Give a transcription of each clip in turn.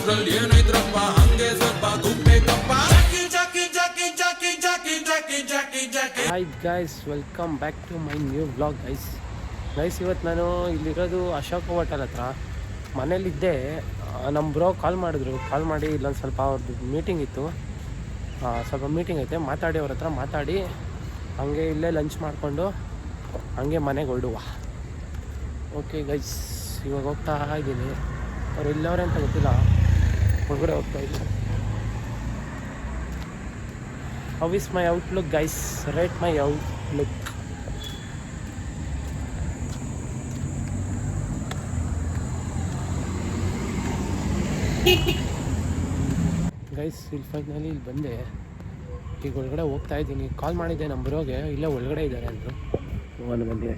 ಊರಲ್ಲಿ ಏನೈತ್ರಪ್ಪ ಹಂಗೆ ಸ್ವಲ್ಪ ಗುಬ್ಬೇಕಪ್ಪ Jackie Jackie Jackie Jackie Jackie Jackie Jackie Jackie. Hi guys, welcome back to my new vlog guys. ಇವತ್ತು ನಾನು ಇಲ್ಲಿರೋದು ಅಶೋಕ್ ಹೋಟೆಲ್ ಹತ್ರ ಮನೇಲಿದ್ದೆ. ನಮ್ಮ ಬ್ರೋ ಕಾಲ್ ಮಾಡಿ ಇಲ್ಲೊಂದು ಸ್ವಲ್ಪ ಅವ್ರದ್ದು ಮೀಟಿಂಗ್ ಇತ್ತು, ಸ್ವಲ್ಪ ಮೀಟಿಂಗ್ ಐತೆ, ಮಾತಾಡಿ ಅವ್ರ ಹತ್ರ ಮಾತಾಡಿ ಹಾಗೆ ಇಲ್ಲೇ ಲಂಚ್ ಮಾಡಿಕೊಂಡು ಹಾಗೆ ಮನೆಗೆ ಹೊರಡುವ. ಓಕೆ ಗೈಸ್, ಇವಾಗ ಹೋಗ್ತಾ ಇದ್ದೀನಿ. ಅವ್ರು ಎಲ್ಲವ್ರೆ ಅಂತ ಗೊತ್ತಿಲ್ಲ, ಹೊರಗಡೆ ಹೋಗ್ತಾ ಇದ್ದೀನಿ. How is my outlook guys? Rate my outlook. Guys, ಇಲ್ಲಿ ಫೈನಲಿ ಇಲ್ಲಿ ಬಂದೆ. ಈಗ ಒಳಗಡೆ ಹೋಗ್ತಾ ಇದ್ದೀನಿ. ಕಾಲ್ ಮಾಡಿದ್ದೆ ನಮ್ಮ ಬ್ರೋಗೆ, ಇಲ್ಲೇ ಒಳಗಡೆ ಇದ್ದಾರೆ ಅಂದರು. ಒಂದು ಬಂದೆ.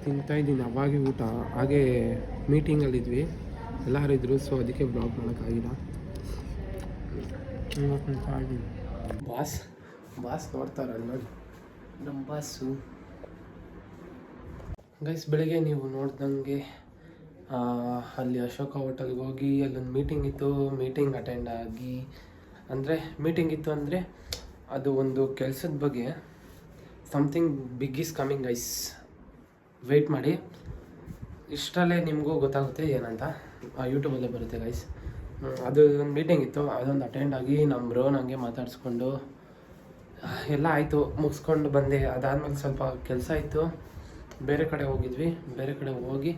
ತಿಂತಾ ಇದ್ದೀನಿ ಅವಾಗೆ ಊಟ. ಹಾಗೆ ಮೀಟಿಂಗಲ್ಲಿದ್ವಿ, ಎಲ್ಲರೂ ಇದ್ದರು, ಸೊ ಅದಕ್ಕೆ ಬ್ಲಾಗ್ ಮಾಡೋಕ್ಕಾಗಿಲ್ಲ. ತಿಂತಾ ಇದ್ದೀನಿ. ಬಾಸ್ ನೋಡ್ತಾರಲ್ಲ ನೋಡಿ, ನಮ್ಮ ಬಾಸು. ಗೈಸ್, ಬೆಳಗ್ಗೆ ನೀವು ನೋಡ್ದಂಗೆ ಅಲ್ಲಿ ಅಶೋಕ ಹೋಟೆಲ್ಗೆ ಹೋಗಿ ಅಲ್ಲೊಂದು ಮೀಟಿಂಗ್ ಇತ್ತು, ಮೀಟಿಂಗ್ ಅಟೆಂಡ್ ಆಗಿ. ಮೀಟಿಂಗ್ ಇತ್ತು ಅಂದರೆ ಅದು ಒಂದು ಕೆಲಸದ ಬಗ್ಗೆ. Something big is coming guys, wait ಮಾಡಿ. ಇಷ್ಟರಲ್ಲೇ ನಿಮಗೂ ಗೊತ್ತಾಗುತ್ತೆ ಏನಂತ, ಯೂಟ್ಯೂಬಲ್ಲೇ ಬರುತ್ತೆ ಗೈಸ್. ಅದು ಒಂದು ಮೀಟಿಂಗ್ ಇತ್ತು, ಅದೊಂದು ಅಟೆಂಡ್ ಆಗಿ ನಮ್ಮ ಬ್ರೋ ನನಗೆ ಮಾತಾಡಿಸ್ಕೊಂಡು ಎಲ್ಲ ಆಯಿತು, ಮುಗಿಸ್ಕೊಂಡು ಬಂದೆ. ಅದಾದಮೇಲೆ ಸ್ವಲ್ಪ ಕೆಲಸ ಇತ್ತು, ಬೇರೆ ಕಡೆ ಹೋಗಿದ್ವಿ. ಬೇರೆ ಕಡೆ ಹೋಗಿ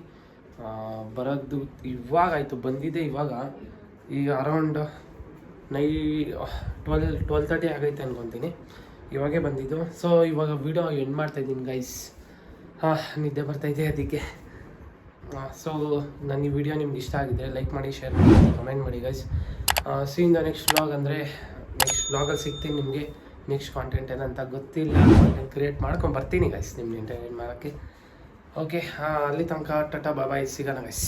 ಬರೋದು ಇವಾಗ ಆಯಿತು, ಬಂದಿದ್ದೆ ಇವಾಗ. ಈಗ ಅರೌಂಡ್ 12:30 ಆಗೈತೆ ಅನ್ಕೊತೀನಿ, ಇವಾಗೇ ಬಂದಿದ್ದು. ಸೊ ಇವಾಗ ವೀಡಿಯೋ ಎಂಡ್ ಮಾಡ್ತಾಯಿದ್ದೀನಿ ಗೈಸ್. ನಿದ್ದೆ ಬರ್ತಾಯಿದೆ ಅದಕ್ಕೆ. ಸೊ ನನ್ನ ಈ ವಿಡಿಯೋ ನಿಮ್ಗೆ ಇಷ್ಟ ಆಗಿದ್ರೆ ಲೈಕ್ ಮಾಡಿ, ಶೇರ್ ಮಾಡಿ, ಕಮೆಂಟ್ ಮಾಡಿ guys. See in the next vlog. Next ವ್ಲಾಗಲ್ಲಿ ಸಿಗ್ತೀನಿ ನಿಮಗೆ. ನೆಕ್ಸ್ಟ್ ಕಾಂಟೆಂಟ್ ಏನಂತ ಗೊತ್ತಿಲ್ಲ, ಕಾಂಟೆಂಟ್ ಕ್ರಿಯೇಟ್ ಬರ್ತೀನಿ ಗೈಸ್, ನಿಮ್ಗೆ ಎಂಟರ್ಟೈನ್ ಮಾಡೋಕ್ಕೆ. ಓಕೆ, ಅಲ್ಲಿ ತನಕ ಟಾಟಾ ಬಾಯ್, ಸಿಗೋಣ ಗೈಸ್.